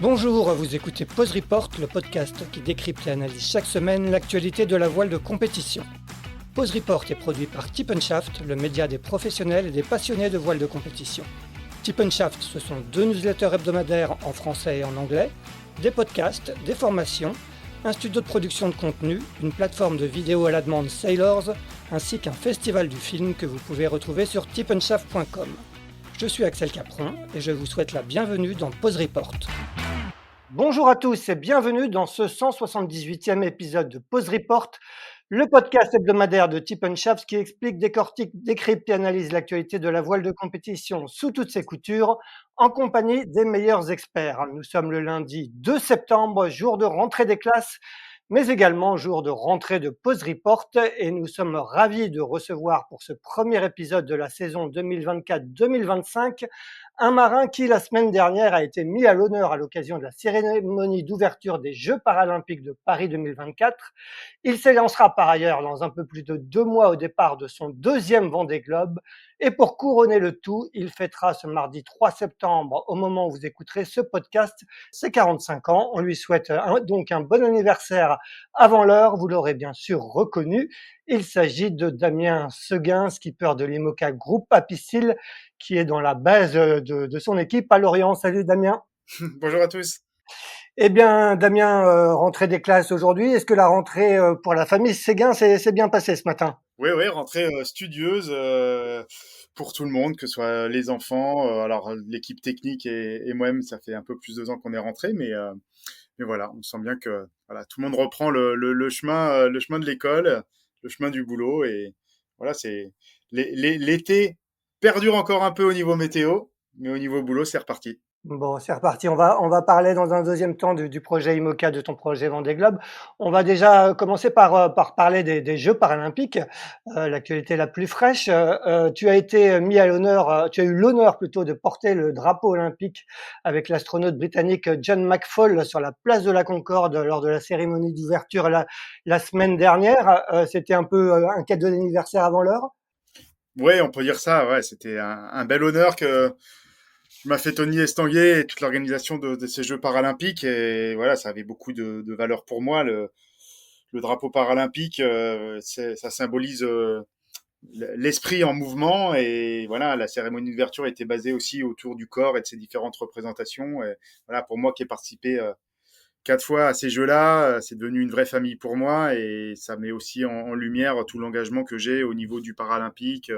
Bonjour, vous écoutez Pause Report, le podcast qui décrypte et analyse chaque semaine l'actualité de la voile de compétition. Pause Report est produit par Tip & Shaft, le média des professionnels et des passionnés de voile de compétition. Tip & Shaft, ce sont 2 newsletters hebdomadaires en français et en anglais, des podcasts, des formations, un studio de production de contenu, une plateforme de vidéos à la demande Sailors, ainsi qu'un festival du film que vous pouvez retrouver sur tipandshaft.com. Je suis Axel Capron et je vous souhaite la bienvenue dans Pause Report. Bonjour à tous et bienvenue dans ce 178e épisode de Pause Report, le podcast hebdomadaire de Tip & Shaft qui explique, décortique, décrypte et analyse l'actualité de la voile de compétition sous toutes ses coutures en compagnie des meilleurs experts. Nous sommes le lundi 2 septembre, jour de rentrée des classes, mais également jour de rentrée de Pause Report et nous sommes ravis de recevoir pour ce premier épisode de la saison 2024-2025 un marin qui, la semaine dernière, a été mis à l'honneur à l'occasion de la cérémonie d'ouverture des Jeux paralympiques de Paris 2024. Il s'élancera par ailleurs dans un peu plus de 2 mois au départ de son deuxième Vendée Globe. Et pour couronner le tout, il fêtera ce mardi 3 septembre, au moment où vous écouterez ce podcast, ses 45 ans. On lui souhaite donc un bon anniversaire avant l'heure, vous l'aurez bien sûr reconnu. Il s'agit de Damien Seguin, skipper de l'IMOCA Groupe Apicil, qui est dans la base de son équipe à Lorient. Salut Damien. Bonjour à tous. Eh bien, Damien, rentrée des classes aujourd'hui. Est-ce que la rentrée pour la famille Séguin s'est bien passée ce matin? Oui, rentrée studieuse pour tout le monde, que ce soit les enfants, alors l'équipe technique et moi-même, ça fait un peu plus de 2 ans qu'on est rentré, mais voilà, on sent bien que voilà, tout le monde reprend le chemin de l'école, le chemin du boulot, et voilà, c'est l'été perdure encore un peu au niveau météo, mais au niveau boulot, c'est reparti. Bon, c'est reparti. On va parler dans un deuxième temps du projet IMOCA, de ton projet Vendée Globe. On va déjà commencer par parler des Jeux paralympiques, l'actualité la plus fraîche. Tu as été mis à l'honneur, tu as eu l'honneur plutôt de porter le drapeau olympique avec l'astronaute britannique John McFall sur la place de la Concorde lors de la cérémonie d'ouverture la semaine dernière. C'était un peu un cadeau d'anniversaire avant l'heure. Ouais, on peut dire ça. Ouais, c'était un bel honneur que m'a fait Tony Estanguet et toute l'organisation de ces Jeux paralympiques. Et voilà, ça avait beaucoup de valeur pour moi. Le drapeau paralympique, ça symbolise l'esprit en mouvement. Et voilà, la cérémonie d'ouverture était basée aussi autour du corps et de ses différentes représentations. Et voilà, pour moi qui ai participé 4 fois à ces Jeux-là, c'est devenu une vraie famille pour moi, et ça met aussi en lumière tout l'engagement que j'ai au niveau du paralympique,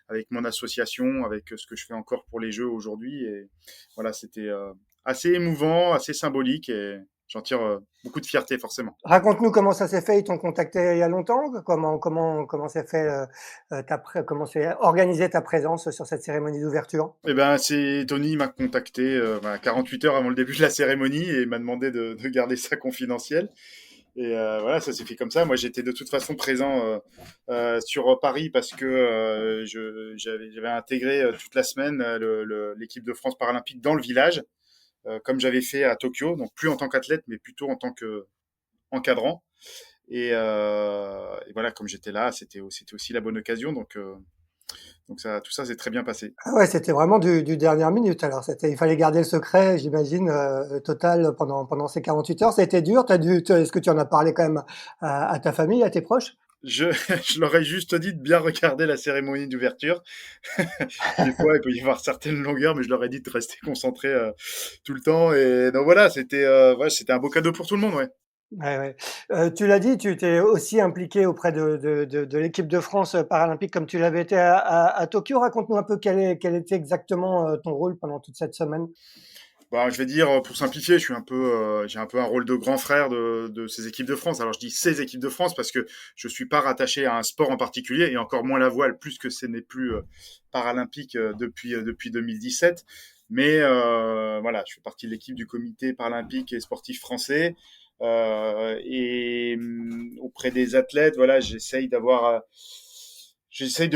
avec mon association, avec ce que je fais encore pour les Jeux aujourd'hui. Et voilà, c'était assez émouvant, assez symbolique, et j'en tire beaucoup de fierté forcément. Raconte-nous comment ça s'est fait. Ils t'ont contacté il y a longtemps? Comment s'est fait, comment s'est organisée ta présence sur cette cérémonie d'ouverture? Et ben, c'est Tony m'a contacté 48 heures avant le début de la cérémonie et m'a demandé de garder ça confidentiel. Et voilà, ça s'est fait comme ça. Moi, j'étais de toute façon présent sur Paris parce que j'avais intégré toute la semaine l'équipe de France paralympique dans le village, comme j'avais fait à Tokyo, donc plus en tant qu'athlète, mais plutôt en tant qu'encadrant. Et voilà, comme j'étais là, c'était aussi la bonne occasion. Donc ça, tout ça s'est très bien passé. Ah ouais, c'était vraiment du dernière minute alors. Il fallait garder le secret, j'imagine, total pendant ces 48 heures. Ça a été dur? Est-ce que tu en as parlé quand même à ta famille, à tes proches? Je leur ai juste dit de bien regarder la cérémonie d'ouverture. Des fois, il peut y avoir certaines longueurs, mais je leur ai dit de rester concentrés tout le temps. Et donc voilà, c'était un beau cadeau pour tout le monde, ouais. Ouais, ouais. Tu l'as dit, tu t'es aussi impliqué auprès de l'équipe de France paralympique comme tu l'avais été à Tokyo. Raconte-nous un peu quel était exactement ton rôle pendant toute cette semaine. Bah, je vais dire, pour simplifier, j'ai un peu un rôle de grand frère de ces équipes de France. Alors, je dis ces équipes de France parce que je suis pas rattaché à un sport en particulier, et encore moins la voile, plus que ce n'est plus paralympique depuis 2017. Mais voilà, je fais partie de l'équipe du comité paralympique et sportif français. Auprès des athlètes, voilà, j'essaye de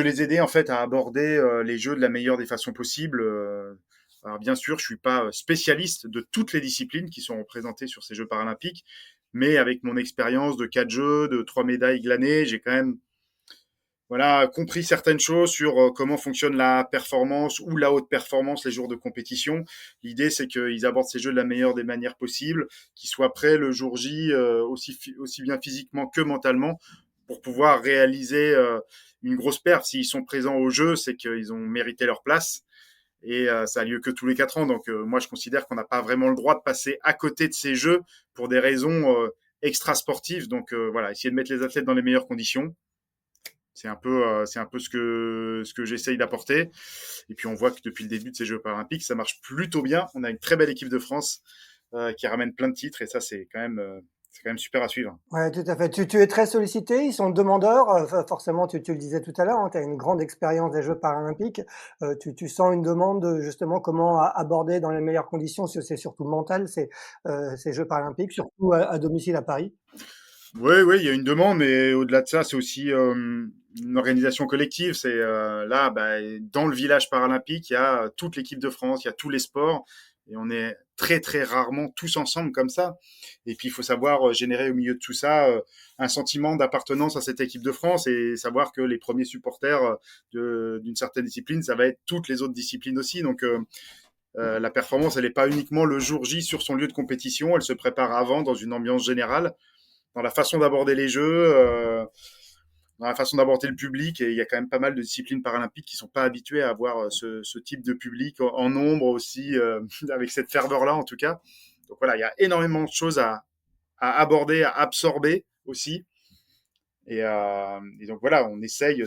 les aider en fait à aborder les jeux de la meilleure des façons possibles. Alors bien sûr, je suis pas spécialiste de toutes les disciplines qui sont représentées sur ces Jeux paralympiques, mais avec mon expérience de 4 Jeux, de 3 médailles glanées, j'ai quand même voilà, compris certaines choses sur comment fonctionne la performance ou la haute performance les jours de compétition. L'idée, c'est qu'ils abordent ces jeux de la meilleure des manières possibles, qu'ils soient prêts le jour J, aussi bien physiquement que mentalement, pour pouvoir réaliser une grosse perf. S'ils sont présents au jeu, c'est qu'ils ont mérité leur place. Et ça a lieu que tous les 4 ans. Donc moi, je considère qu'on n'a pas vraiment le droit de passer à côté de ces jeux pour des raisons extra sportives. Donc voilà, essayer de mettre les athlètes dans les meilleures conditions. C'est un peu ce que j'essaye d'apporter. Et puis on voit que depuis le début de ces Jeux paralympiques, ça marche plutôt bien. On a une très belle équipe de France qui ramène plein de titres et ça c'est quand même super à suivre. Ouais, tout à fait. Tu es très sollicité, ils sont demandeurs. Forcément, tu le disais tout à l'heure, hein, tu as une grande expérience des Jeux paralympiques. Tu sens une demande de justement comment aborder dans les meilleures conditions, parce que c'est surtout mental, ces Jeux paralympiques, surtout à domicile à Paris. Oui, oui, il y a une demande, mais au-delà de ça, c'est aussi une organisation collective. C'est là, bah, dans le village paralympique, il y a toute l'équipe de France, il y a tous les sports, et on est très très rarement tous ensemble comme ça. Et puis il faut savoir générer au milieu de tout ça un sentiment d'appartenance à cette équipe de France et savoir que les premiers supporters d'une certaine discipline, ça va être toutes les autres disciplines aussi. Donc la performance, elle n'est pas uniquement le jour J sur son lieu de compétition, elle se prépare avant dans une ambiance générale dans la façon d'aborder les jeux, dans la façon d'aborder le public. Et il y a quand même pas mal de disciplines paralympiques qui sont pas habituées à avoir ce type de public en nombre aussi, avec cette ferveur-là en tout cas. Donc voilà, il y a énormément de choses à aborder, à absorber aussi. Et donc voilà, on essaye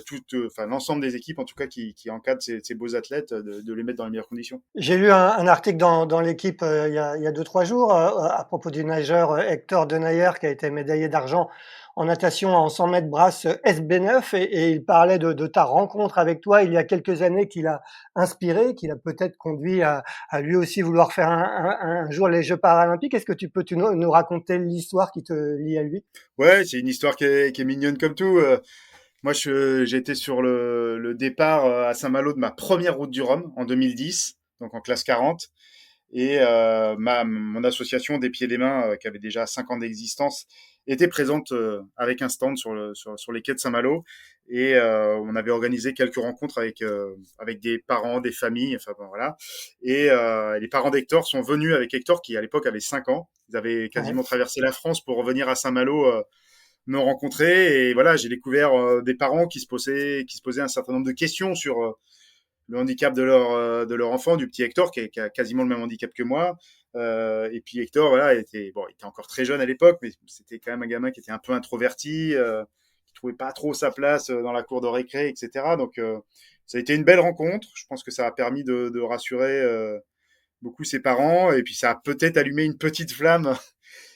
enfin l'ensemble des équipes en tout cas qui encadrent ces beaux athlètes de les mettre dans les meilleures conditions. J'ai lu un article dans l'équipe il y a 2-3 jours à propos du nageur Hector Denayer qui a été médaillé d'argent en natation en 100 mètres brasse SB9 et il parlait de ta rencontre avec toi il y a quelques années qui l'a inspiré, qui l'a peut-être conduit à lui aussi vouloir faire un jour les Jeux paralympiques. Est-ce que tu peux nous raconter l'histoire qui te lie à lui? Ouais, c'est une histoire qui est mignonne comme tout. Moi, j'ai été sur le départ à Saint-Malo de ma première route du Rhum en 2010, donc en classe 40. Et mon association des pieds et des mains, qui avait déjà 5 ans d'existence, était présente avec un stand sur les quais de Saint-Malo. Et on avait organisé quelques rencontres avec des parents, des familles, enfin bon, voilà. Et les parents d'Hector sont venus avec Hector, qui à l'époque avait 5 ans. Ils avaient Ouais. quasiment traversé la France pour revenir à Saint-Malo me rencontrer. Et voilà, j'ai découvert des parents qui se posaient un certain nombre de questions sur le handicap de leur enfant, du petit Hector, qui a quasiment le même handicap que moi. Et puis Hector, voilà, il était encore très jeune à l'époque, mais c'était quand même un gamin qui était un peu introverti, qui trouvait pas trop sa place dans la cour de récré, etc. Donc ça a été une belle rencontre. Je pense que ça a permis de rassurer beaucoup ses parents, et puis ça a peut-être allumé une petite flamme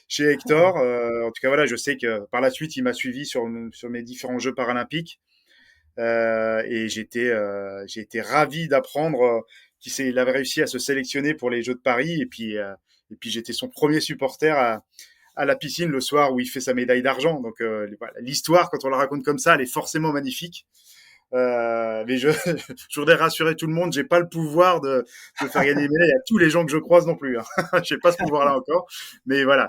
chez Hector. En tout cas, voilà, je sais que par la suite, il m'a suivi sur mes différents Jeux paralympiques. Et j'ai été ravi d'apprendre il avait réussi à se sélectionner pour les Jeux de Paris. Et puis j'étais son premier supporter à la piscine le soir où il fait sa médaille d'argent. Donc voilà, l'histoire, quand on la raconte comme ça, elle est forcément magnifique. Mais je voudrais rassurer tout le monde, j'ai pas le pouvoir de faire gagner des médailles à tous les gens que je croise non plus. Hein. J'ai pas ce pouvoir-là encore. Mais voilà,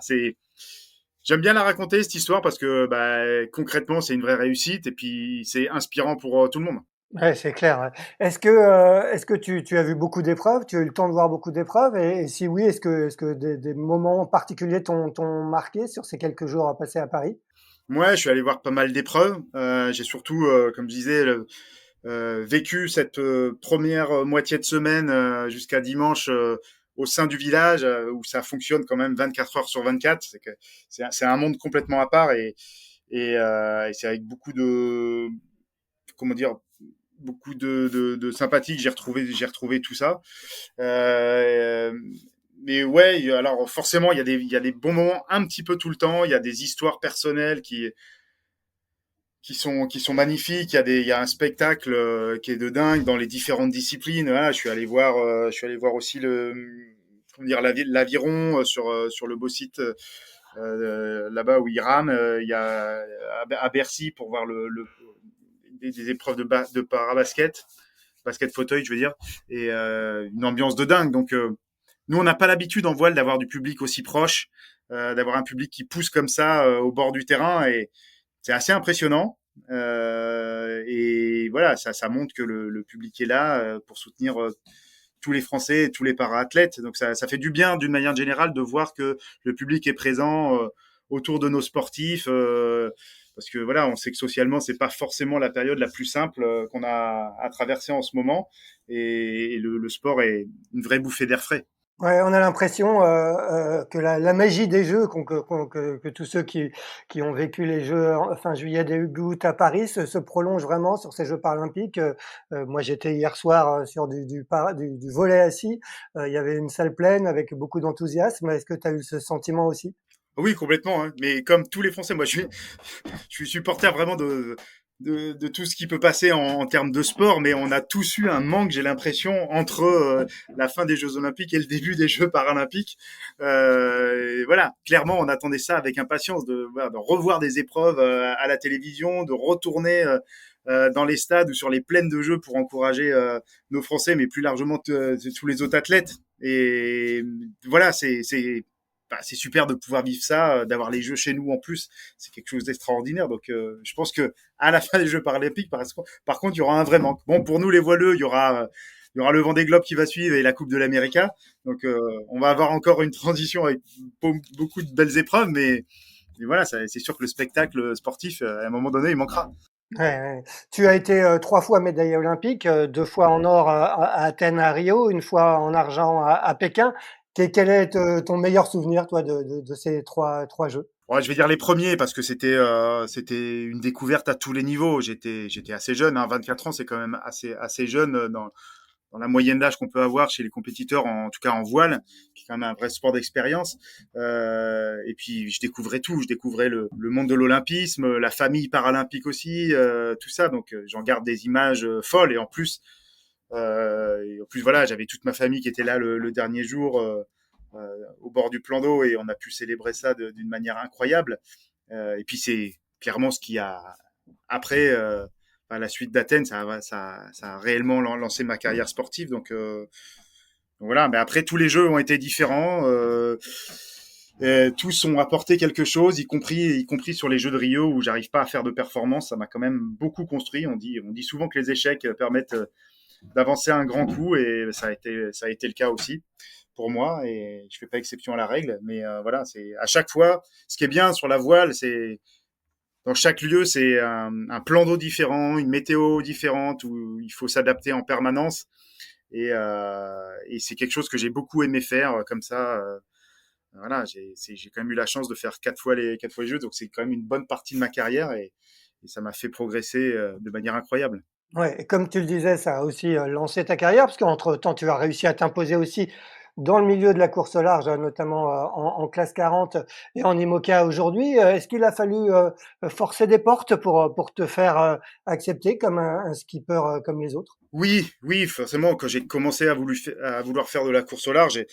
j'aime bien la raconter cette histoire parce que bah, concrètement c'est une vraie réussite et puis c'est inspirant pour tout le monde. Ouais, c'est clair, ouais. Est-ce que tu as vu beaucoup d'épreuves? Tu as eu le temps de voir beaucoup d'épreuves? Et si oui, est-ce que des moments particuliers t'ont marqué sur ces quelques jours passés à Paris? Moi, je suis allé voir pas mal d'épreuves. J'ai surtout, comme je disais, vécu cette première moitié de semaine jusqu'à dimanche au sein du village où ça fonctionne quand même 24 heures sur 24. C'est un monde complètement à part et c'est avec beaucoup de comment dire beaucoup de sympathie que j'ai retrouvé tout ça. Euh, mais ouais, alors forcément, il y a des bons moments un petit peu tout le temps. Il y a des histoires personnelles qui sont magnifiques. Il y a un spectacle qui est de dingue dans les différentes disciplines. Voilà, je suis allé voir aussi comment dire, l'aviron sur le beau site là-bas où il rame. Il y a à Bercy pour voir des épreuves de parabasket, basket fauteuil, je veux dire, et une ambiance de dingue. Donc, nous, on n'a pas l'habitude en voile d'avoir du public aussi proche, d'avoir un public qui pousse comme ça au bord du terrain, et c'est assez impressionnant. Et voilà, ça montre que le public est là pour soutenir tous les Français et tous les para-athlètes. Donc ça fait du bien d'une manière générale de voir que le public est présent autour de nos sportifs. Parce que voilà, on sait que socialement, c'est pas forcément la période la plus simple qu'on a à traverser en ce moment. Et le sport est une vraie bouffée d'air frais. Ouais, on a l'impression que la magie des Jeux, que tous ceux qui ont vécu les Jeux fin juillet, début août à Paris se prolonge vraiment sur ces Jeux paralympiques. Moi, j'étais hier soir sur du volley assis. Il y avait une salle pleine avec beaucoup d'enthousiasme. Est-ce que tu as eu ce sentiment aussi? Oui, complètement. Hein. Mais comme tous les Français, moi, je suis supporter vraiment de tout ce qui peut passer en termes de sport, mais on a tous eu un manque, j'ai l'impression, entre la fin des Jeux Olympiques et le début des Jeux Paralympiques. Et voilà, clairement, on attendait ça avec impatience, voilà, de revoir des épreuves à la télévision, de retourner dans les stades ou sur les plaines de jeux pour encourager nos Français, mais plus largement tous les autres athlètes. Et voilà, c'est super de pouvoir vivre ça, d'avoir les Jeux chez nous en plus. C'est quelque chose d'extraordinaire. Donc, je pense que à la fin des Jeux paralympiques, par contre, il y aura un vrai manque. Bon, pour nous les voileux, il y aura le Vendée Globe qui va suivre et la Coupe de l'América. Donc, on va avoir encore une transition avec beaucoup de belles épreuves, mais voilà, c'est sûr que le spectacle sportif, à un moment donné, il manquera. Ouais, ouais. Tu as été 3 fois médaillé olympique, 2 fois en or à Athènes, à Rio, une fois en argent à Pékin. Quel est ton meilleur souvenir, toi, de ces trois jeux? Ouais, je vais dire les premiers parce que c'était une découverte à tous les niveaux. J'étais assez jeune, hein, 24 ans, c'est quand même assez jeune dans la moyenne d'âge qu'on peut avoir chez les compétiteurs, en tout cas en voile, qui est quand même un vrai sport d'expérience. Et puis je découvrais tout, je découvrais le monde de l'olympisme, la famille paralympique aussi, tout ça. Donc j'en garde des images folles. Et en plus voilà, j'avais toute ma famille qui était là le dernier jour au bord du plan d'eau et on a pu célébrer ça d'une manière incroyable. Et puis c'est clairement ce qui a après à la suite d'Athènes, ça a réellement lancé ma carrière sportive. Donc voilà, mais après tous les jeux ont été différents. Tous ont apporté quelque chose, y compris sur les Jeux de Rio où j'arrive pas à faire de performance. Ça m'a quand même beaucoup construit. On dit souvent que les échecs permettent d'avancer un grand coup et ça a été le cas aussi pour moi et je fais pas exception à la règle. Mais voilà, c'est à chaque fois. Ce qui est bien sur la voile, c'est dans chaque lieu, c'est un plan d'eau différent, une météo différente où il faut s'adapter en permanence. Et c'est quelque chose que j'ai beaucoup aimé faire comme ça. Voilà, j'ai quand même eu la chance de faire quatre fois les jeux, donc c'est quand même une bonne partie de ma carrière et ça m'a fait progresser de manière incroyable. Ouais, et comme tu le disais, ça a aussi lancé ta carrière, parce qu'entre-temps, tu as réussi à t'imposer aussi dans le milieu de la course au large, notamment en classe 40 et en IMOCA aujourd'hui. Est-ce qu'il a fallu forcer des portes pour te faire accepter comme un skipper comme les autres? Oui, oui, forcément, quand j'ai commencé à vouloir faire de la course au large,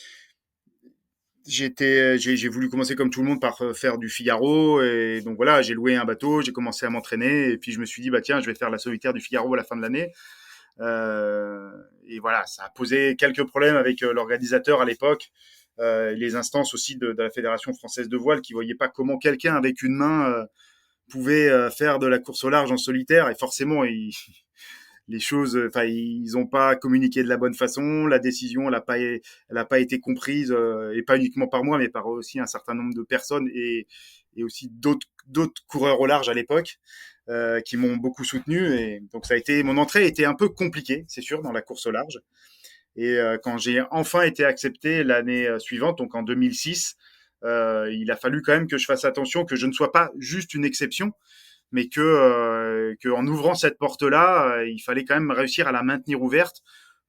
j'ai voulu commencer comme tout le monde par faire du Figaro et donc voilà, j'ai loué un bateau, j'ai commencé à m'entraîner et puis je me suis dit bah tiens, je vais faire la solitaire du Figaro à la fin de l'année. Euh, et voilà, ça a posé quelques problèmes avec l'organisateur à l'époque, les instances aussi de la Fédération française de voile qui voyaient pas comment quelqu'un avec une main pouvait faire de la course au large en solitaire et forcément les choses, enfin, ils n'ont pas communiqué de la bonne façon. La décision, elle a pas été comprise, et pas uniquement par moi, mais par aussi un certain nombre de personnes et aussi d'autres coureurs au large à l'époque, qui m'ont beaucoup soutenu. Et donc, mon entrée était un peu compliquée, c'est sûr, dans la course au large. Et quand j'ai enfin été accepté l'année suivante, donc en 2006, il a fallu quand même que je fasse attention, que je ne sois pas juste une exception, mais que en ouvrant cette porte-là, il fallait quand même réussir à la maintenir ouverte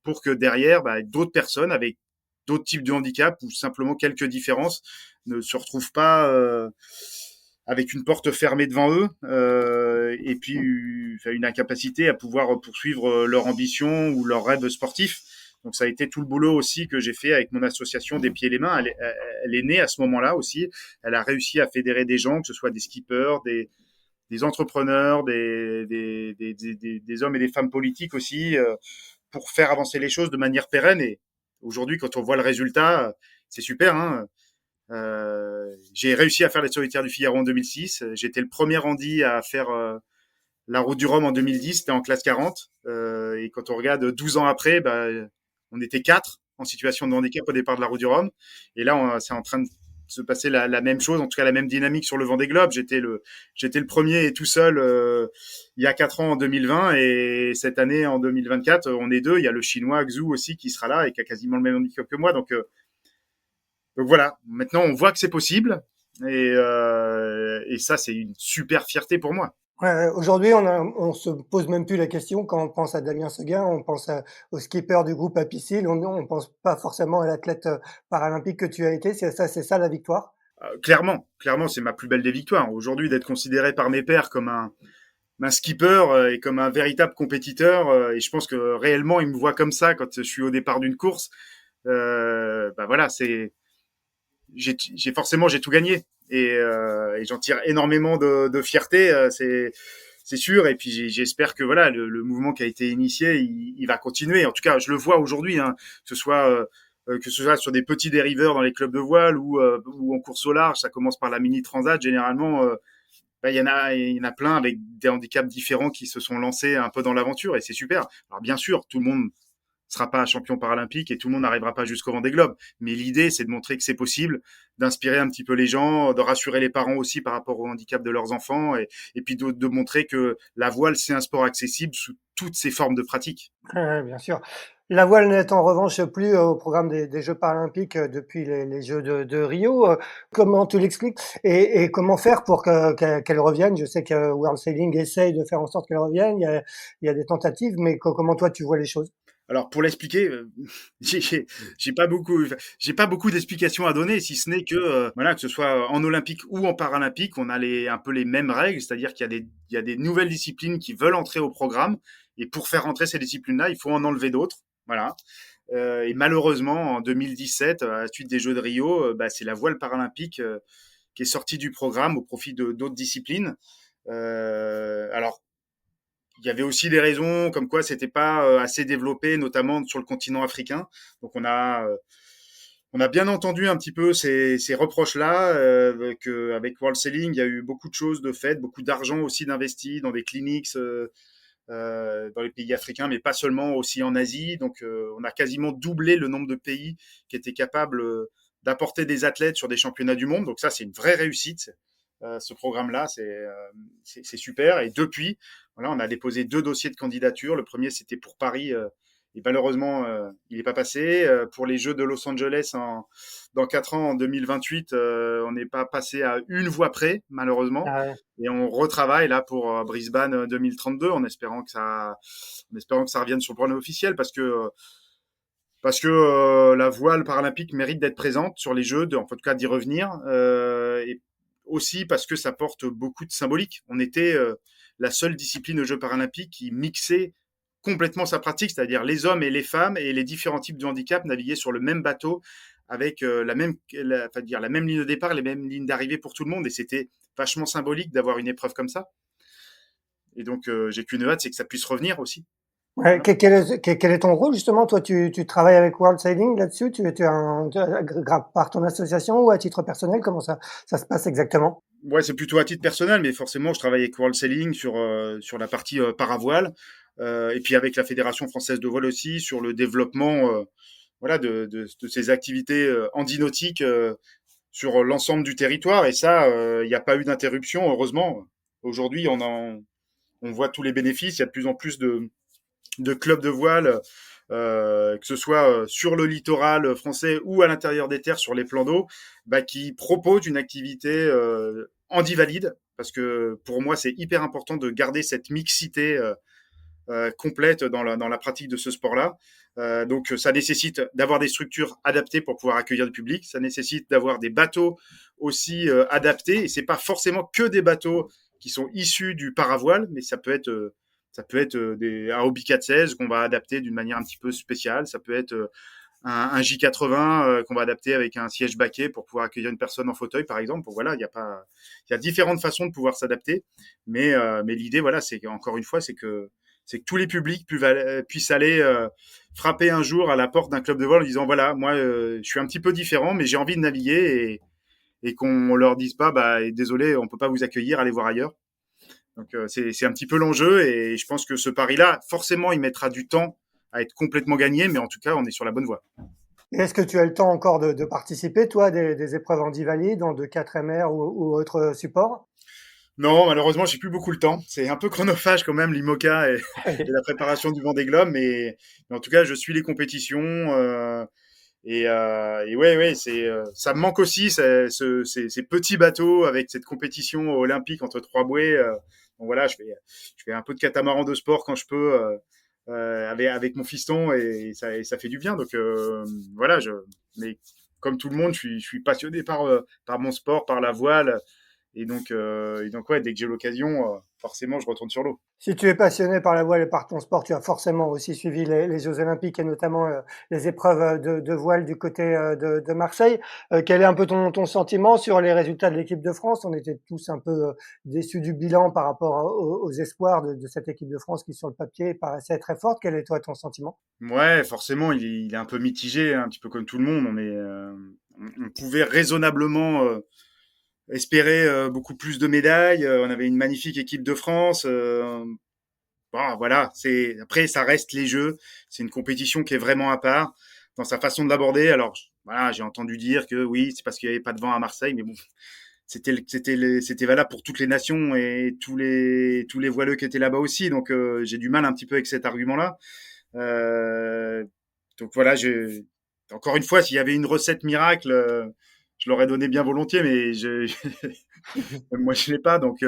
pour que derrière, bah, d'autres personnes avec d'autres types de handicap ou simplement quelques différences ne se retrouvent pas avec une porte fermée devant eux et puis une incapacité à pouvoir poursuivre leur ambition ou leur rêve sportif. Donc ça a été tout le boulot aussi que j'ai fait avec mon association des pieds et les mains. Elle est née à ce moment-là aussi. Elle a réussi à fédérer des gens, que ce soit des skippers, des entrepreneurs, des hommes et des femmes politiques aussi, pour faire avancer les choses de manière pérenne. Et aujourd'hui, quand on voit le résultat, c'est super. Hein. J'ai réussi à faire les solitaires du Figaro en 2006. J'étais le premier handi à faire La Route du Rhum en 2010, c'était en classe 40. Et quand on regarde 12 ans après, on était 4 en situation de handicap au départ de la Route du Rhum. Et là, c'est en train de se passer la même chose, en tout cas la même dynamique sur le Vendée Globe. J'étais le premier et tout seul il y a 4 ans en 2020, et cette année en 2024, on est deux. Il y a le Chinois Xu aussi qui sera là et qui a quasiment le même handicap que moi. Donc voilà, maintenant on voit que c'est possible, et ça c'est une super fierté pour moi. Aujourd'hui, on se pose même plus la question quand on pense à Damien Seguin, on pense au skipper du groupe Apicil, on pense pas forcément à l'athlète paralympique que tu as été. C'est ça la victoire. Clairement, c'est ma plus belle des victoires. Aujourd'hui, d'être considéré par mes pairs comme un skipper et comme un véritable compétiteur, et je pense que réellement ils me voient comme ça quand je suis au départ d'une course. Voilà, j'ai tout gagné, et j'en tire énormément de fierté, c'est sûr. Et puis j'espère que voilà le mouvement qui a été initié, il va continuer. En tout cas, je le vois aujourd'hui, hein, que ce soit sur des petits dériveurs dans les clubs de voile ou en course au large. Ça commence par la mini transat généralement. Il y en a plein avec des handicaps différents qui se sont lancés un peu dans l'aventure, et c'est super. Alors bien sûr, tout le monde sera pas champion paralympique et tout le monde n'arrivera pas jusqu'au Vendée Globe. Mais l'idée, c'est de montrer que c'est possible, d'inspirer un petit peu les gens, de rassurer les parents aussi par rapport au handicap de leurs enfants, et puis de montrer que la voile, c'est un sport accessible sous toutes ses formes de pratique. Bien sûr. La voile n'est en revanche plus au programme des Jeux paralympiques depuis les Jeux de Rio. Comment tu l'expliques et comment faire pour qu'elle revienne? Je sais que World Sailing essaye de faire en sorte qu'elle revienne. Il y a des tentatives, mais comment toi tu vois les choses? Alors pour l'expliquer, j'ai j'ai j'ai pas beaucoup d'explications à donner, si ce n'est que voilà, que ce soit en olympique ou en paralympique, on a un peu les mêmes règles, c'est-à-dire qu'il y a des nouvelles disciplines qui veulent entrer au programme, et pour faire entrer ces disciplines-là, il faut en enlever d'autres. Voilà. Et malheureusement, en 2017, à la suite des Jeux de Rio, c'est la voile paralympique qui est sortie du programme au profit de d'autres disciplines. Alors il y avait aussi des raisons comme quoi c'était pas assez développé, notamment sur le continent africain. Donc on a bien entendu un petit peu ces reproches-là, qu'avec World Sailing, il y a eu beaucoup de choses de faites, beaucoup d'argent aussi d'investi dans des clinics dans les pays africains, mais pas seulement, aussi en Asie. Donc on a quasiment doublé le nombre de pays qui étaient capables d'apporter des athlètes sur des championnats du monde. Donc ça, c'est une vraie réussite. Ce programme-là, c'est super. Et depuis, voilà, on a déposé 2 dossiers de candidature. Le premier, c'était pour Paris, et malheureusement, il n'est pas passé. Pour les Jeux de Los Angeles dans 4 ans, en 2028, on n'est pas passé à une voie près, malheureusement. Ah, Et on retravaille là pour Brisbane 2032, en espérant que ça revienne sur le plan officiel, parce que la voile paralympique mérite d'être présente sur les Jeux, en tout cas d'y revenir, et aussi parce que ça porte beaucoup de symbolique. On était la seule discipline aux Jeux paralympiques qui mixait complètement sa pratique, c'est-à-dire les hommes et les femmes et les différents types de handicap naviguaient sur le même bateau avec la même ligne de départ, les mêmes lignes d'arrivée pour tout le monde, et c'était vachement symbolique d'avoir une épreuve comme ça. Et donc j'ai qu'une hâte, c'est que ça puisse revenir aussi. ouais, Voilà. quel est ton rôle justement? Toi, tu travailles avec World Sailing là-dessus? Par ton association ou à titre personnel? Comment ça se passe exactement? Ouais, c'est plutôt à titre personnel, mais forcément, je travaille avec World Sailing sur la partie paravoile, et puis avec la Fédération française de voile aussi sur le développement voilà, de ces activités handinautiques sur l'ensemble du territoire. Et ça, il n'y a pas eu d'interruption, heureusement. Aujourd'hui, on voit tous les bénéfices. Il y a de plus en plus de clubs de voile, que ce soit sur le littoral français ou à l'intérieur des terres sur les plans d'eau, qui proposent une activité handi-valide. Parce que pour moi, c'est hyper important de garder cette mixité complète dans la pratique de ce sport-là. Donc, ça nécessite d'avoir des structures adaptées pour pouvoir accueillir du public. Ça nécessite d'avoir des bateaux aussi adaptés. Et c'est pas forcément que des bateaux qui sont issus du paravoile, mais ça peut être un Hobie 416 qu'on va adapter d'une manière un petit peu spéciale. Ça peut être un J80 qu'on va adapter avec un siège baquet pour pouvoir accueillir une personne en fauteuil, par exemple. Donc, voilà, il y a différentes façons de pouvoir s'adapter. Mais l'idée, voilà, c'est encore une fois, c'est que tous les publics puissent aller frapper un jour à la porte d'un club de voile en disant voilà, moi, je suis un petit peu différent, mais j'ai envie de naviguer, et qu'on leur dise pas, désolé, on peut pas vous accueillir, allez voir ailleurs. Donc c'est un petit peu l'enjeu et je pense que ce pari-là, forcément, il mettra du temps à être complètement gagné, mais en tout cas, on est sur la bonne voie. Est-ce que tu as le temps encore de participer, toi, des épreuves en valide, de 4MR ou autres supports? Non, malheureusement, j'ai plus beaucoup le temps. C'est un peu chronophage quand même, l'IMOCA et la préparation du Vendée Globe, mais en tout cas, je suis les compétitions et ouais, ça me manque aussi ces petits bateaux avec cette compétition olympique entre trois bouées. Donc voilà, je fais un peu de catamaran de sport quand je peux avec mon fiston et ça fait du bien. Donc voilà, mais comme tout le monde, je suis passionné par mon sport, par la voile. Et donc ouais, dès que j'ai l'occasion, forcément, je retourne sur l'eau. Si tu es passionné par la voile et par ton sport, tu as forcément aussi suivi les Jeux Olympiques et notamment les épreuves de voile du côté de Marseille. Quel est un peu ton sentiment sur les résultats de l'équipe de France? On était tous un peu déçus du bilan par rapport aux espoirs de cette équipe de France qui, sur le papier, paraissait très forte. Quel est toi ton sentiment? Ouais, forcément, il est un peu mitigé, hein, un petit peu comme tout le monde. On pouvait raisonnablement espérer beaucoup plus de médailles. On avait une magnifique équipe de France. Bon, voilà, après ça reste les Jeux. C'est une compétition qui est vraiment à part dans sa façon de l'aborder. Alors voilà, j'ai entendu dire que oui, c'est parce qu'il n'y avait pas de vent à Marseille, mais bon, c'était valable pour toutes les nations et tous les voileux qui étaient là-bas aussi. Donc j'ai du mal un petit peu avec cet argument-là. Euh, donc voilà, encore une fois, s'il y avait une recette miracle, je l'aurais donné bien volontiers, mais moi je l'ai pas. Donc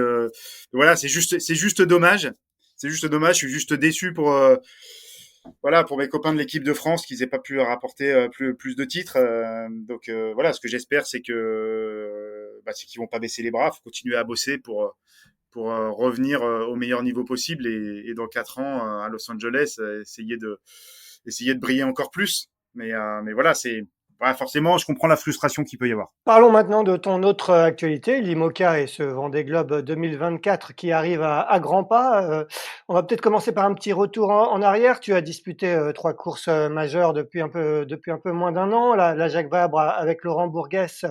voilà, c'est juste dommage. C'est juste dommage. Je suis juste déçu pour voilà pour mes copains de l'équipe de France qu'ils aient pas pu rapporter plus de titres. Donc voilà, ce que j'espère, c'est qu'ils vont pas baisser les bras, faut continuer à bosser pour revenir au meilleur niveau possible et dans 4 ans à Los Angeles essayer de briller encore plus. Mais voilà, voilà, forcément, je comprends la frustration qu'il peut y avoir. Parlons maintenant de ton autre actualité, l'IMOCA et ce Vendée Globe 2024 qui arrive à grands pas. On va peut-être commencer par un petit retour en arrière. Tu as disputé 3 courses majeures depuis un peu moins d'un an. La Jacques Vabre avec Laurent Bourguès,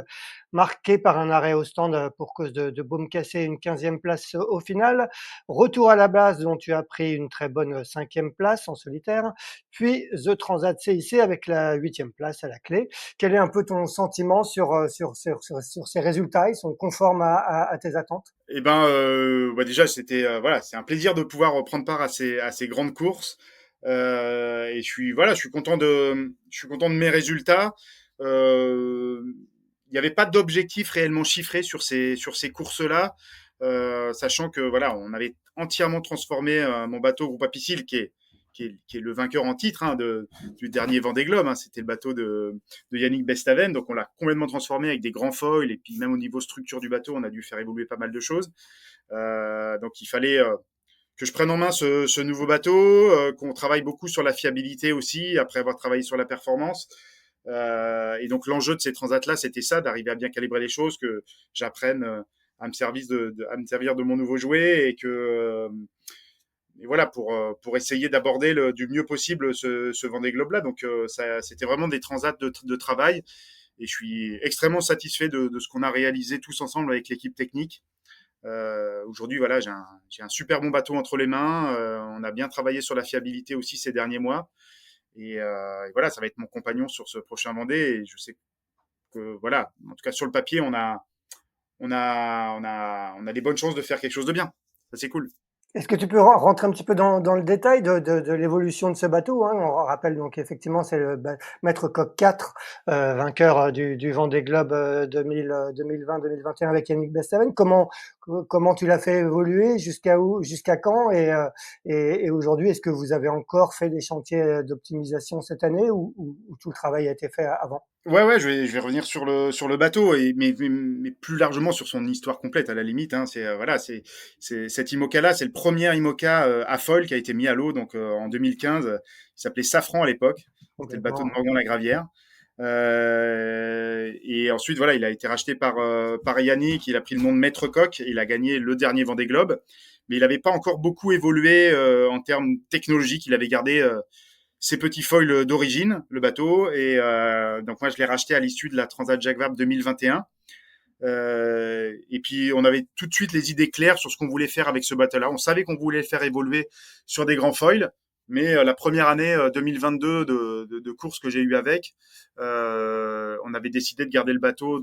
marqué par un arrêt au stand pour cause de baume cassé, une 15e place au final. Retour à la base dont tu as pris une très bonne 5e place en solitaire. Puis The Transat CIC avec la 8e place à la clé. Quel est un peu ton sentiment sur ces résultats? Ils sont conformes à tes attentes? Déjà, voilà, c'est un plaisir de pouvoir prendre part à ces grandes courses. Et je suis content de mes résultats. Il n'y avait pas d'objectif réellement chiffré sur ces courses-là, sachant que voilà, on avait entièrement transformé mon bateau Groupe Apicil, qui est le vainqueur en titre du dernier Vendée Globe. Hein. C'était le bateau de Yannick Bestaven, donc on l'a complètement transformé avec des grands foils et puis même au niveau structure du bateau, on a dû faire évoluer pas mal de choses. Donc il fallait que je prenne en main ce nouveau bateau, qu'on travaille beaucoup sur la fiabilité aussi, après avoir travaillé sur la performance. Et donc l'enjeu de ces transats-là, c'était ça, d'arriver à bien calibrer les choses, que j'apprenne à me servir de mon nouveau jouet et voilà pour essayer d'aborder du mieux possible ce Vendée Globe là. Donc c'était vraiment des transats de travail et je suis extrêmement satisfait de ce qu'on a réalisé tous ensemble avec l'équipe technique. Aujourd'hui, voilà, j'ai un super bon bateau entre les mains. On a bien travaillé sur la fiabilité aussi ces derniers mois. Et voilà, ça va être mon compagnon sur ce prochain Vendée. Et je sais que, voilà, en tout cas sur le papier, on a des bonnes chances de faire quelque chose de bien. Ça, c'est cool. Est-ce que tu peux rentrer un petit peu dans le détail de l'évolution de ce bateau, hein? On rappelle donc effectivement c'est le Maître Coq 4, vainqueur du Vendée Globe 2020-2021 avec Yannick Bestaven. Comment tu l'as fait évoluer, jusqu'à où, jusqu'à quand et aujourd'hui, est-ce que vous avez encore fait des chantiers d'optimisation cette année ou tout le travail a été fait avant? Ouais, je vais revenir sur le bateau, mais plus largement sur son histoire complète, à la limite. Hein, voilà, cet IMOCA-là, c'est le premier IMOCA à foil qui a été mis à l'eau donc en 2015. Il s'appelait Safran à l'époque. C'était le bateau de Complètement. Morgan-la-Gravière. Et ensuite, voilà, il a été racheté par Yannick. Il a pris le nom de Maître Coq. Il a gagné le dernier Vendée Globe, mais il n'avait pas encore beaucoup évolué en termes technologiques. Il avait gardé ses petits foils d'origine, le bateau. Et donc moi, je l'ai racheté à l'issue de la Transat Jacques Vabre 2021. Et puis on avait tout de suite les idées claires sur ce qu'on voulait faire avec ce bateau-là. On savait qu'on voulait le faire évoluer sur des grands foils, mais la première année 2022 de course que j'ai eu avec, on avait décidé de garder le bateau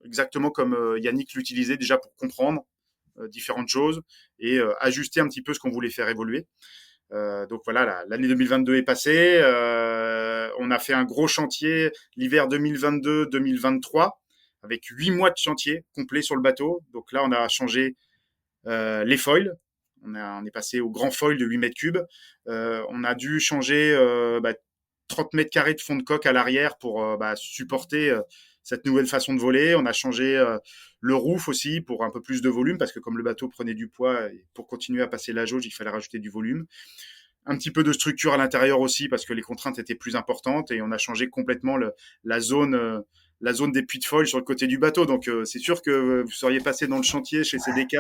exactement comme Yannick l'utilisait déjà pour comprendre différentes choses et ajuster un petit peu ce qu'on voulait faire évoluer. Donc voilà, l'année 2022 est passée. On a fait un gros chantier l'hiver 2022-2023 avec 8 mois de chantier complet sur le bateau. Donc là, on a changé les foils. On est passé au grand foil de 8 mètres cubes. On a dû changer 30 mètres carrés de fond de coque à l'arrière pour supporter cette nouvelle façon de voler. On a changé le roof aussi pour un peu plus de volume parce que comme le bateau prenait du poids, et pour continuer à passer la jauge, il fallait rajouter du volume. Un petit peu de structure à l'intérieur aussi parce que les contraintes étaient plus importantes et on a changé complètement la zone des puits de foil sur le côté du bateau. Donc c'est sûr que vous seriez passé dans le chantier chez CDK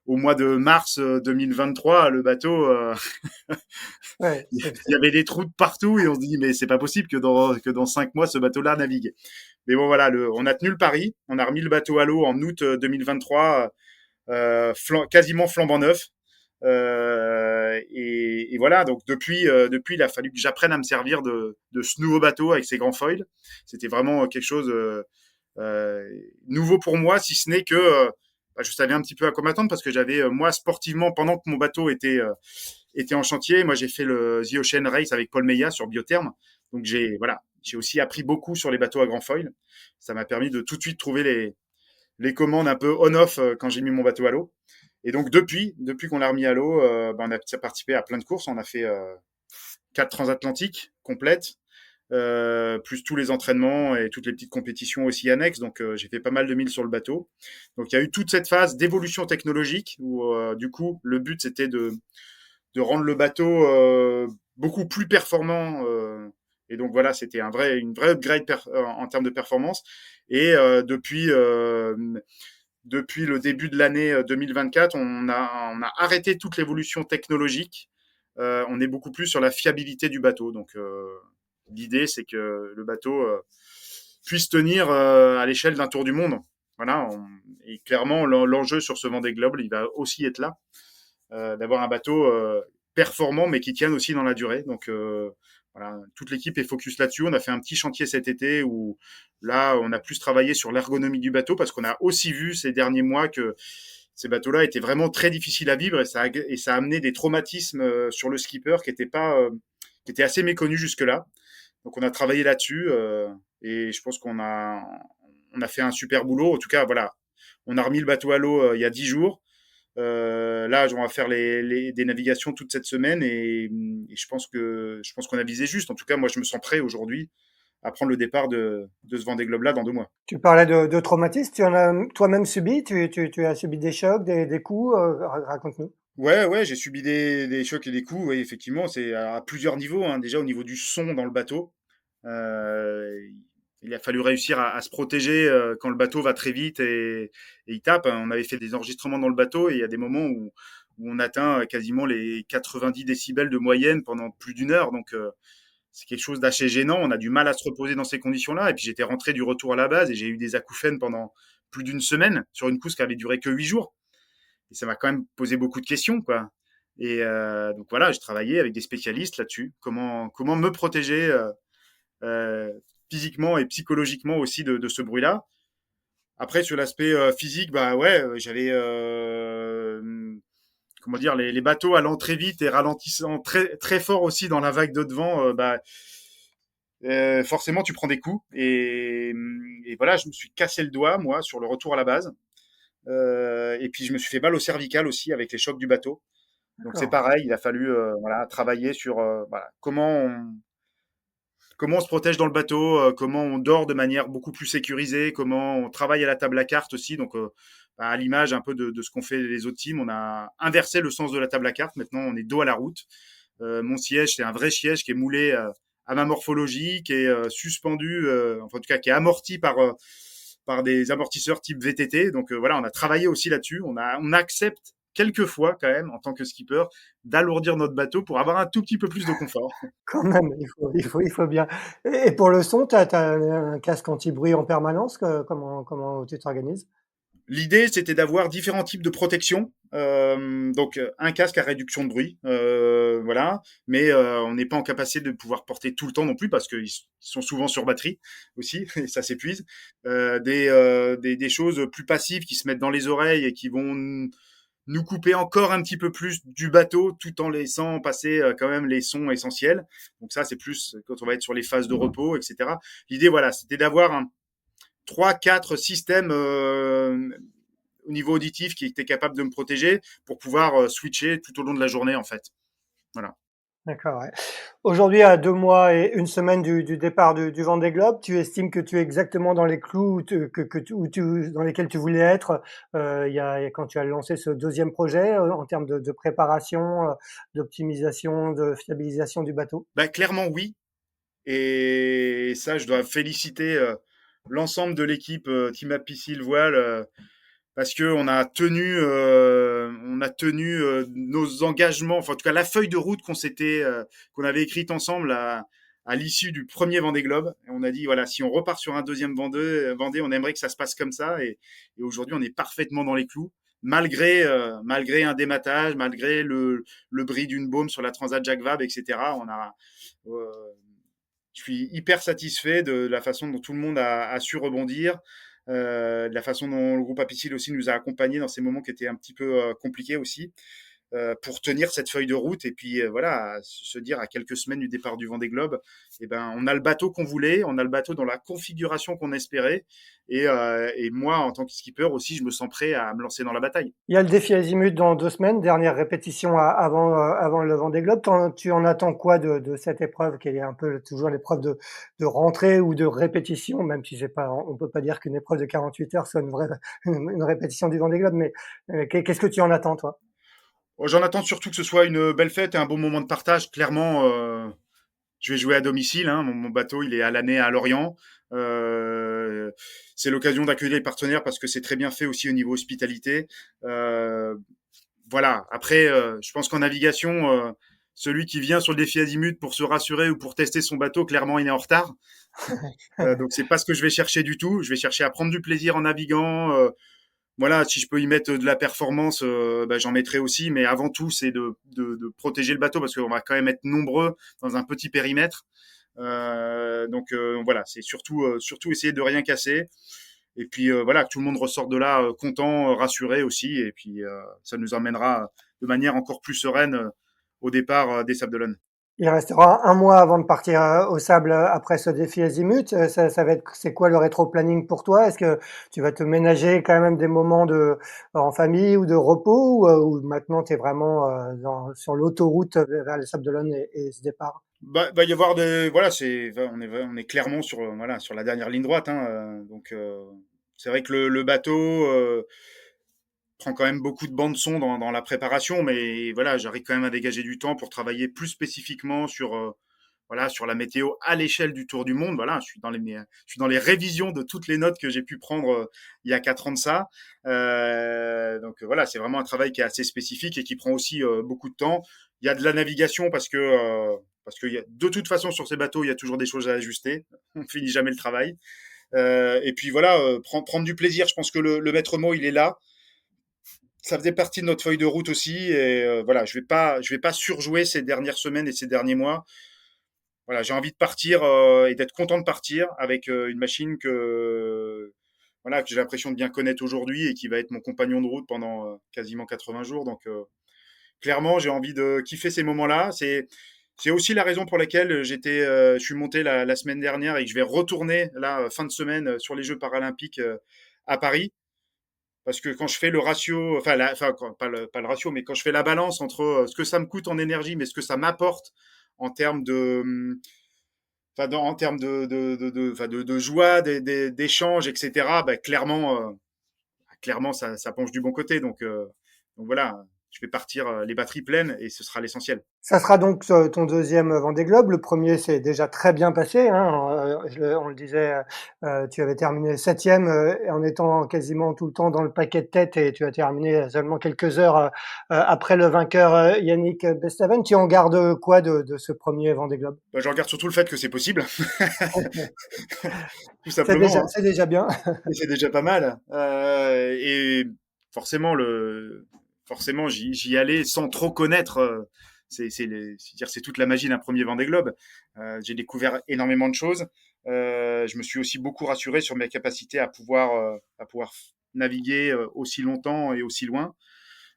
au mois de mars 2023, le bateau, Ouais, il y avait des trous de partout et on se dit mais c'est pas possible que dans 5 mois ce bateau-là navigue. Mais bon voilà, on a tenu le pari, on a remis le bateau à l'eau en août 2023, quasiment flambant neuf. Et voilà, donc depuis, il a fallu que j'apprenne à me servir de ce nouveau bateau avec ses grands foils. C'était vraiment quelque chose nouveau pour moi, si ce n'est que je savais un petit peu à quoi m'attendre parce que j'avais, moi, sportivement, pendant que mon bateau était en chantier, moi, j'ai fait le The Ocean Race avec Paul Meillat sur Biotherm. Donc, j'ai aussi appris beaucoup sur les bateaux à grand foil. Ça m'a permis de tout de suite trouver les commandes un peu on-off quand j'ai mis mon bateau à l'eau. Et donc, depuis qu'on l'a remis à l'eau, on a participé à plein de courses. On a fait 4 transatlantiques complètes, plus tous les entraînements et toutes les petites compétitions aussi annexes. Donc, j'ai fait pas mal de milles sur le bateau. Donc, il y a eu toute cette phase d'évolution technologique où, du coup, le but, c'était de rendre le bateau beaucoup plus performant. Et donc, voilà, c'était une vraie upgrade en termes de performance. Et depuis le début de l'année 2024, on a arrêté toute l'évolution technologique. On est beaucoup plus sur la fiabilité du bateau. Donc, l'idée, c'est que le bateau puisse tenir à l'échelle d'un tour du monde. Voilà. Et clairement, l'enjeu sur ce Vendée Globe, il va aussi être là, d'avoir un bateau performant, mais qui tienne aussi dans la durée. Donc, voilà, toute l'équipe est focus là-dessus. On a fait un petit chantier cet été où là, on a plus travaillé sur l'ergonomie du bateau parce qu'on a aussi vu ces derniers mois que ces bateaux-là étaient vraiment très difficiles à vivre et ça a amené des traumatismes sur le skipper qui étaient assez méconnus jusque-là. Donc, on a travaillé là-dessus et je pense on a fait un super boulot. En tout cas, voilà, on a remis le bateau à l'eau il y a 10 jours. Là, on va faire des navigations toute cette semaine et je pense qu'on a visé juste. En tout cas, moi, je me sens prêt aujourd'hui à prendre le départ de ce Vendée Globe là dans 2 mois. tu parlais de traumatisme, tu en as toi-même subi, tu as subi des chocs, des coups, raconte-nous. Ouais, j'ai subi des chocs et des coups. Oui, effectivement, c'est à plusieurs niveaux, hein. Déjà au niveau du son dans le bateau, euh, il a fallu réussir à se protéger quand le bateau va très vite et il tape. On avait fait des enregistrements dans le bateau et il y a des moments où on atteint quasiment les 90 décibels de moyenne pendant plus d'une heure. Donc, c'est quelque chose d'assez gênant. On a du mal à se reposer dans ces conditions-là. Et puis, j'étais rentré du retour à la base et j'ai eu des acouphènes pendant plus d'une semaine sur une course qui avait duré que 8 jours. Et ça m'a quand même posé beaucoup de questions, quoi. Et donc voilà, j'ai travaillé avec des spécialistes là-dessus. Comment me protéger euh, physiquement et psychologiquement aussi de ce bruit-là. Après, sur l'aspect physique, bah ouais, j'avais comment dire les bateaux allant très vite et ralentissant très très fort aussi dans la vague de devant. Forcément, tu prends des coups et voilà, je me suis cassé le doigt moi sur le retour à la base. Et puis je me suis fait mal au cervical aussi avec les chocs du bateau. Donc c'est D'accord. pareil, il a fallu voilà, travailler sur voilà, comment on se protège dans le bateau, comment on dort de manière beaucoup plus sécurisée, comment on travaille à la table à cartes aussi. Donc à l'image un peu de ce qu'ont fait les autres teams, on a inversé le sens de la table à cartes. Maintenant on est dos à la route. Mon siège c'est un vrai siège qui est moulé à ma morphologie, qui est suspendu, enfin en tout cas qui est amorti par des amortisseurs type VTT. Donc voilà, on a travaillé aussi là-dessus. On accepte quelques fois quand même, en tant que skipper, d'alourdir notre bateau pour avoir un tout petit peu plus de confort. Quand même, il faut bien. Et pour le son, tu as un casque anti-bruit en permanence? Comment tu t'organises? L'idée, c'était d'avoir différents types de protection. Donc, un casque à réduction de bruit, voilà. Mais on n'est pas en capacité de pouvoir porter tout le temps non plus parce qu'ils sont souvent sur batterie aussi, et ça s'épuise. Des choses plus passives qui se mettent dans les oreilles et qui vont nous couper encore un petit peu plus du bateau tout en laissant passer quand même les sons essentiels. Donc ça, c'est plus quand on va être sur les phases de repos, etc. L'idée, voilà, c'était d'avoir trois, quatre systèmes au niveau auditif qui étaient capables de me protéger pour pouvoir switcher tout au long de la journée, en fait. Voilà. D'accord, ouais. Aujourd'hui, à 2 mois et 1 semaine du départ du Vendée Globe, tu estimes que tu es exactement dans les clous dans lesquels tu voulais être, quand tu as lancé ce deuxième projet, en termes de préparation, d'optimisation, de fiabilisation du bateau? Bah, clairement, oui. Et ça, je dois féliciter l'ensemble de l'équipe Team Apicil Voile parce que on a tenu nos engagements, enfin en tout cas la feuille de route qu'on avait écrite ensemble à l'issue du premier Vendée Globe. Et on a dit voilà, si on repart sur un deuxième Vendée, on aimerait que ça se passe comme ça. Et aujourd'hui, on est parfaitement dans les clous, malgré un dématage, malgré le bris d'une baume sur la Transat Jacques Vabre, etc. Euh, je suis hyper satisfait de la façon dont tout le monde a su rebondir, de la façon dont le groupe Apicil aussi nous a accompagnés dans ces moments qui étaient un petit peu compliqués aussi, pour tenir cette feuille de route et puis voilà, se dire à quelques semaines du départ du Vendée Globe, eh ben, on a le bateau qu'on voulait, on a le bateau dans la configuration qu'on espérait et moi, en tant que skipper aussi, je me sens prêt à me lancer dans la bataille. Il y a le défi Azimut dans 2 semaines, dernière répétition avant le Vendée Globe. Tu en attends quoi de cette épreuve qui est un peu toujours l'épreuve de rentrée ou de répétition, même si c'est pas, on peut pas dire qu'une épreuve de 48 heures soit une vraie une répétition du Vendée Globe, mais qu'est-ce que tu en attends, toi? J'en attends surtout que ce soit une belle fête et un bon moment de partage. Clairement, je vais jouer à domicile. Hein. Mon bateau, il est à l'année à Lorient. Euh, c'est l'occasion d'accueillir les partenaires parce que c'est très bien fait aussi au niveau hospitalité. Voilà. Après, je pense qu'en navigation, celui qui vient sur le défi Azimut pour se rassurer ou pour tester son bateau, clairement, il est en retard. Donc, c'est pas ce que je vais chercher du tout. Je vais chercher à prendre du plaisir en naviguant. Voilà, si je peux y mettre de la performance, bah, j'en mettrai aussi. Mais avant tout, c'est de protéger le bateau parce qu'on va quand même être nombreux dans un petit périmètre. Donc voilà, c'est surtout essayer de rien casser. Et puis voilà, que tout le monde ressort de là content, rassuré aussi. Et puis ça nous emmènera de manière encore plus sereine au départ des Sables d'Olonne. Il restera un mois avant de partir au sable après ce défi Azimut. C'est quoi le rétro-planning pour toi? Est-ce que tu vas te ménager quand même des moments en famille ou de repos ou maintenant tu es vraiment sur l'autoroute vers les Sables d'Olonne et ce départ? Bah, va y avoir des voilà, on est clairement sur voilà sur la dernière ligne droite. Hein, donc c'est vrai que le bateau prend quand même beaucoup de bandes son dans la préparation, mais voilà, j'arrive quand même à dégager du temps pour travailler plus spécifiquement sur voilà, sur la météo à l'échelle du Tour du Monde. Voilà, je suis dans les révisions de toutes les notes que j'ai pu prendre il y a 4 ans de ça. Donc voilà, c'est vraiment un travail qui est assez spécifique et qui prend aussi beaucoup de temps. Il y a de la navigation parce que de toute façon sur ces bateaux, il y a toujours des choses à ajuster. On finit jamais le travail. Et puis voilà, prendre du plaisir. Je pense que le maître mot, il est là. Ça faisait partie de notre feuille de route aussi. Et voilà, je vais pas surjouer ces dernières semaines et ces derniers mois. Voilà, j'ai envie de partir et d'être content de partir avec une machine que j'ai l'impression de bien connaître aujourd'hui et qui va être mon compagnon de route pendant quasiment 80 jours. Donc clairement, j'ai envie de kiffer ces moments-là. C'est aussi la raison pour laquelle je suis monté la semaine dernière et que je vais retourner là fin de semaine sur les Jeux paralympiques à Paris. Parce que quand je fais le ratio, pas le ratio, mais quand je fais la balance entre ce que ça me coûte en énergie, mais ce que ça m'apporte en termes en termes de joie, d'échanges, etc. Bah, clairement, ça penche du bon côté. Donc voilà, je vais partir les batteries pleines et ce sera l'essentiel. Ça sera donc ton deuxième Vendée Globe. Le premier s'est déjà très bien passé, hein. On le disait, tu avais terminé septième en étant quasiment tout le temps dans le paquet de tête et tu as terminé seulement quelques heures après le vainqueur Yannick Bestaven. Tu en gardes quoi de ce premier Vendée Globe? Bah, je regarde surtout le fait que c'est possible, tout simplement. Hein. C'est déjà bien. Et c'est déjà pas mal. Et forcément, forcément, j'y allais sans trop connaître. C'est toute la magie d'un premier Vendée Globe. J'ai découvert énormément de choses. Je me suis aussi beaucoup rassuré sur mes capacités à pouvoir naviguer aussi longtemps et aussi loin.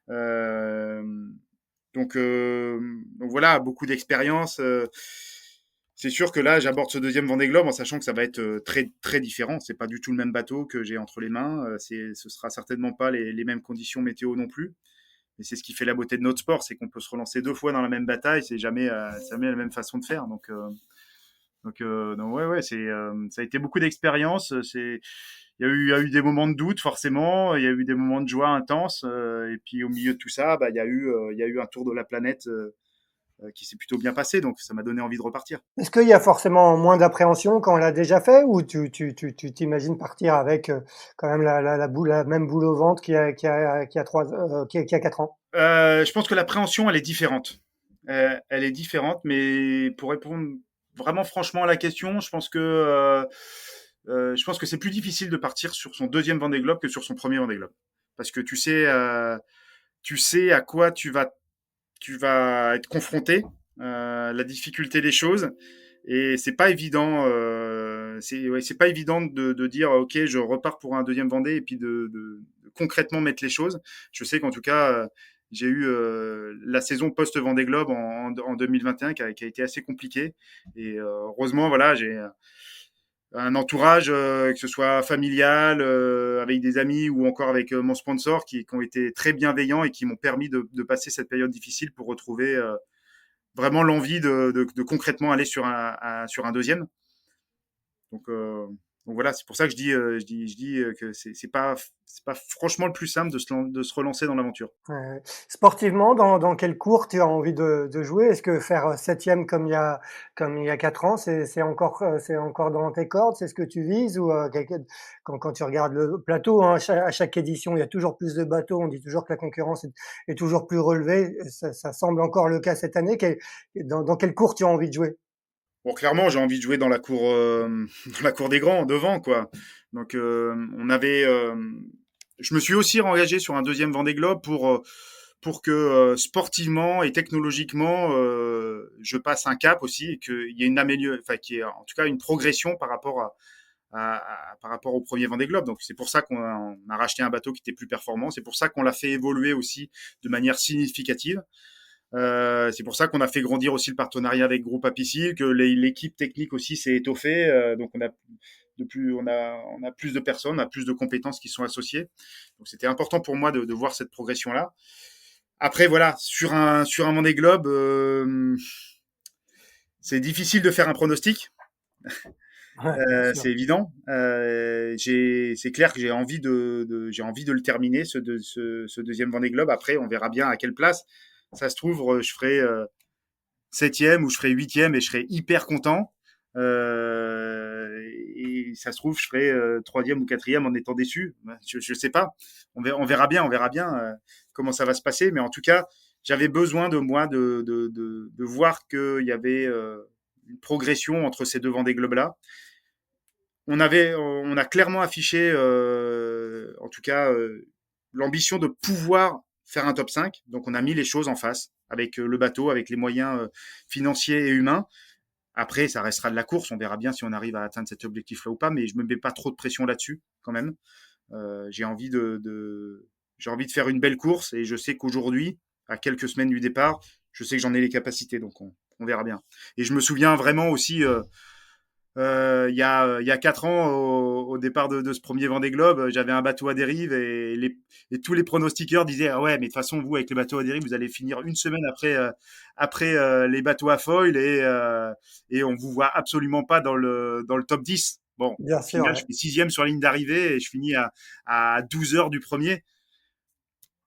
Euh, donc voilà, beaucoup d'expérience. C'est sûr que là, j'aborde ce deuxième Vendée Globe en sachant que ça va être très très différent. C'est pas du tout le même bateau que j'ai entre les mains. Ce sera certainement pas les mêmes conditions météo non plus. Et c'est ce qui fait la beauté de notre sport, c'est qu'on peut se relancer deux fois dans la même bataille. C'est jamais la même façon de faire. Donc ouais ouais, ça a été beaucoup d'expérience. Il y a eu des moments de doute forcément. Il y a eu des moments de joie intense. Et puis au milieu de tout ça, bah il y a eu un tour de la planète. Qui s'est plutôt bien passé, donc ça m'a donné envie de repartir. Est-ce qu'il y a forcément moins d'appréhension quand on l'a déjà fait ou tu t'imagines partir avec quand même la même boule au ventre qu'il y a 4 ans? Je pense que l'appréhension, elle est différente. Elle est différente, mais pour répondre vraiment franchement à la question, je pense que c'est plus difficile de partir sur son deuxième Vendée Globe que sur son premier Vendée Globe, parce que tu sais à quoi tu vas être confronté, la difficulté des choses, et c'est pas évident. C'est pas évident de dire ok, je repars pour un deuxième Vendée et puis de concrètement mettre les choses. Je sais qu'en tout cas, j'ai eu la saison post Vendée Globe en 2021 qui a été assez compliquée, et heureusement voilà, j'ai un entourage, que ce soit familial, avec des amis ou encore avec mon sponsor, qui ont été très bienveillants et qui m'ont permis de passer cette période difficile pour retrouver vraiment l'envie de concrètement aller sur un deuxième. Donc, euh, donc voilà, c'est pour ça que je dis que c'est pas franchement le plus simple de se relancer dans l'aventure. Sportivement, dans quel cours tu as envie de jouer? Est-ce que faire septième comme il y a 4 ans, c'est encore dans tes cordes? C'est ce que tu vises? Ou quand tu regardes le plateau, hein, à chaque édition, il y a toujours plus de bateaux. On dit toujours que la concurrence est toujours plus relevée. Ça semble encore le cas cette année. Dans quel cours tu as envie de jouer? Bon, clairement, j'ai envie de jouer dans la cour, dans la cour des grands, devant, quoi. Donc, je me suis aussi engagé sur un deuxième Vendée Globe pour que sportivement et technologiquement, je passe un cap aussi et qu'il y ait une amélioration, enfin, qu'il y ait en tout cas une progression par rapport par rapport au premier Vendée Globe. Donc, c'est pour ça on a racheté un bateau qui était plus performant. C'est pour ça qu'on l'a fait évoluer aussi de manière significative. C'est pour ça qu'on a fait grandir aussi le partenariat avec Groupe Apicil, que l'équipe technique aussi s'est étoffée. Donc on a plus de personnes, on a plus de compétences qui sont associées. Donc c'était important pour moi de voir cette progression-là. Après voilà, sur un Vendée Globe, c'est difficile de faire un pronostic. Ouais, bien sûr. C'est évident. C'est clair que j'ai envie de le terminer ce deuxième Vendée Globe. Après, on verra bien à quelle place. Ça se trouve, je ferai septième ou je ferai huitième et je serai hyper content. Et ça se trouve, je ferai troisième ou quatrième en étant déçu. Je sais pas. On verra bien comment ça va se passer. Mais en tout cas, j'avais besoin de moi de voir qu'il y avait une progression entre ces deux Vendée Globes là. On a clairement affiché, en tout cas, l'ambition de pouvoir faire un top 5. Donc, on a mis les choses en face avec le bateau, avec les moyens financiers et humains. Après, ça restera de la course. On verra bien si on arrive à atteindre cet objectif-là ou pas. Mais je me mets pas trop de pression là-dessus, quand même. J'ai envie j'ai envie de faire une belle course et je sais qu'aujourd'hui, à quelques semaines du départ, je sais que j'en ai les capacités. Donc, on verra bien. Et je me souviens vraiment aussi. Il y a 4 ans, au départ de ce premier Vendée Globe, j'avais un bateau à dérive et tous les pronostiqueurs disaient ah ouais, mais de toute façon, vous, avec le bateau à dérive, vous allez finir une semaine après les bateaux à foil et on vous voit absolument pas dans le top 10. Bon, Bien au sûr, final, je ouais. fais sixième sur la ligne d'arrivée et je finis à 12 heures du premier.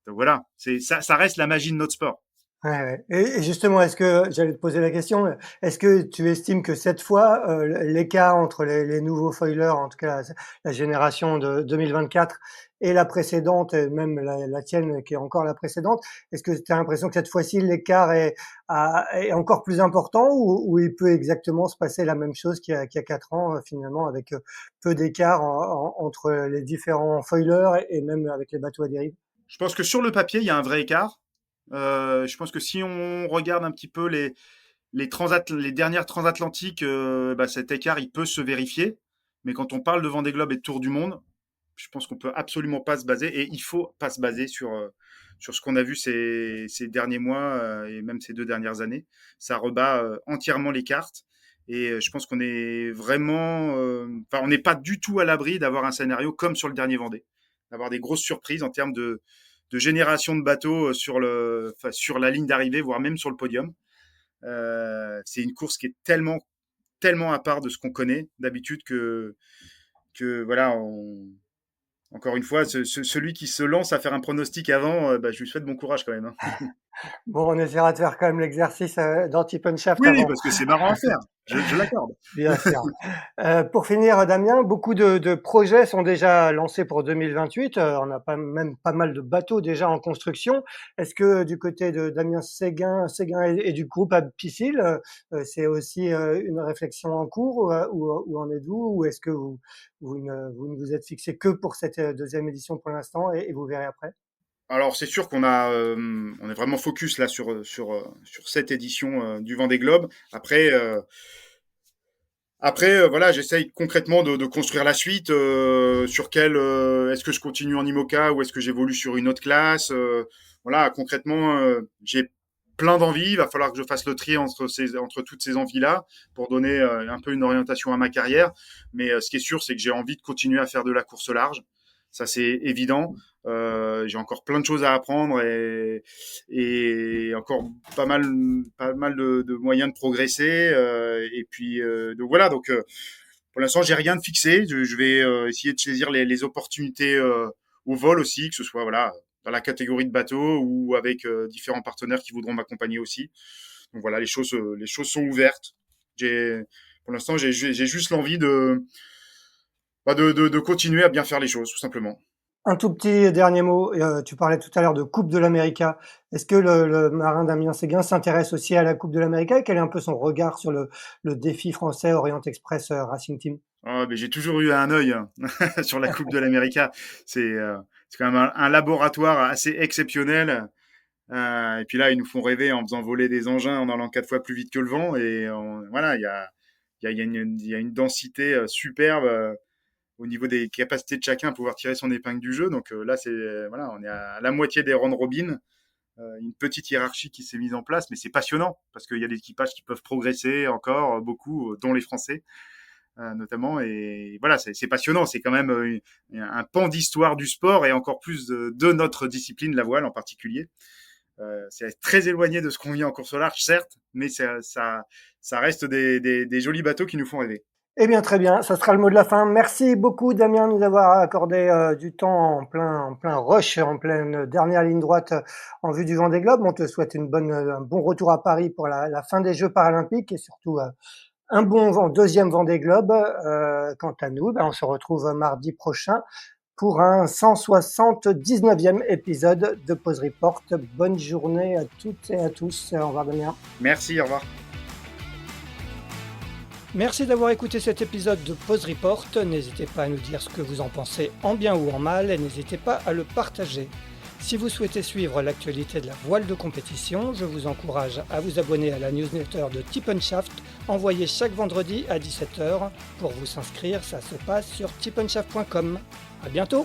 Donc voilà, ça reste la magie de notre sport. Ouais, ouais. Et justement, est-ce que j'allais te poser la question, est-ce que tu estimes que cette fois, l'écart entre les nouveaux foilers, en tout cas la génération de 2024 et la précédente, et même la tienne qui est encore la précédente, est-ce que tu as l'impression que cette fois-ci l'écart est encore plus important ou il peut exactement se passer la même chose qu'il y a 4 ans finalement avec peu d'écart entre les différents foilers et même avec les bateaux à dérive? Je pense que sur le papier, il y a un vrai écart. Je pense que si on regarde un petit peu les dernières transatlantiques, cet écart, il peut se vérifier. Mais quand on parle de Vendée Globe et de Tour du Monde, je pense qu'on peut absolument pas se baser, et il faut pas se baser sur ce qu'on a vu ces derniers mois et même ces 2 dernières années. Ça rebat entièrement les cartes. Et je pense qu'on est vraiment, on n'est pas du tout à l'abri d'avoir un scénario comme sur le dernier Vendée, d'avoir des grosses surprises en termes de génération de bateaux sur la ligne d'arrivée, voire même sur le podium. C'est une course qui est tellement à part de ce qu'on connaît d'habitude que voilà, encore une fois, celui qui se lance à faire un pronostic avant, je lui souhaite bon courage quand même, hein. Bon, on essaiera de faire quand même l'exercice d'anti-punch-shaft Oui, avant. parce que c'est marrant à faire. Je l'accorde. Bien sûr. Pour finir, Damien, beaucoup de projets sont déjà lancés pour 2028. On a même pas mal de bateaux déjà en construction. Est-ce que du côté de Damien Séguin et du groupe Apicil, c'est aussi une réflexion en cours où en êtes-vous? Ou est-ce que vous ne vous êtes fixé que pour cette deuxième édition pour l'instant et vous verrez après? Alors c'est sûr on est vraiment focus là sur cette édition du Vendée Globe. Après, voilà, j'essaye concrètement de construire la suite. Est-ce que je continue en IMOCA ou est-ce que j'évolue sur une autre classe? Voilà, concrètement, j'ai plein d'envies. Il va falloir que je fasse le tri entre toutes ces envies-là pour donner un peu une orientation à ma carrière. Mais ce qui est sûr, c'est que j'ai envie de continuer à faire de la course large. Ça, c'est évident. J'ai encore plein de choses à apprendre et encore pas mal de moyens de progresser. Et puis, donc voilà. Donc, pour l'instant, j'ai rien de fixé. Je vais essayer de saisir les opportunités au vol aussi, que ce soit voilà dans la catégorie de bateau ou avec différents partenaires qui voudront m'accompagner aussi. Donc voilà, les choses sont ouvertes. Pour l'instant, j'ai juste l'envie de continuer à bien faire les choses, tout simplement. Un tout petit dernier mot. Tu parlais tout à l'heure de Coupe de l'América. Est-ce que le marin Damien Séguin s'intéresse aussi à la Coupe de l'América et quel est un peu son regard sur le défi français Orient Express Racing Team? Ah, mais j'ai toujours eu un œil hein, sur la Coupe de l'América. C'est quand même un laboratoire assez exceptionnel. Et puis là, ils nous font rêver en faisant voler des engins en allant 4 fois plus vite que le vent. Et voilà, il y a une densité superbe au niveau des capacités de chacun à pouvoir tirer son épingle du jeu. Donc là, voilà, on est à la moitié des round robin. Une petite hiérarchie qui s'est mise en place, mais c'est passionnant parce qu'il y a des équipages qui peuvent progresser encore beaucoup, dont les Français notamment. Et voilà, c'est passionnant. C'est quand même un pan d'histoire du sport et encore plus de notre discipline, la voile en particulier. C'est très éloigné de ce qu'on vit en course au large, certes, mais ça reste des jolis bateaux qui nous font rêver. Eh bien, très bien, ça sera le mot de la fin. Merci beaucoup, Damien, de nous avoir accordé du temps en plein rush, en pleine dernière ligne droite en vue du Vendée Globe. On te souhaite un bon retour à Paris pour la fin des Jeux paralympiques et surtout un deuxième Vendée Globe. Quant à nous, on se retrouve mardi prochain pour un 179e épisode de Pause Report. Bonne journée à toutes et à tous. Au revoir, Damien. Merci, au revoir. Merci d'avoir écouté cet épisode de Pause Report. N'hésitez pas à nous dire ce que vous en pensez en bien ou en mal et n'hésitez pas à le partager. Si vous souhaitez suivre l'actualité de la voile de compétition, je vous encourage à vous abonner à la newsletter de Tip & Shaft, envoyée chaque vendredi à 17h. Pour vous inscrire, ça se passe sur tipandshaft.com. À bientôt!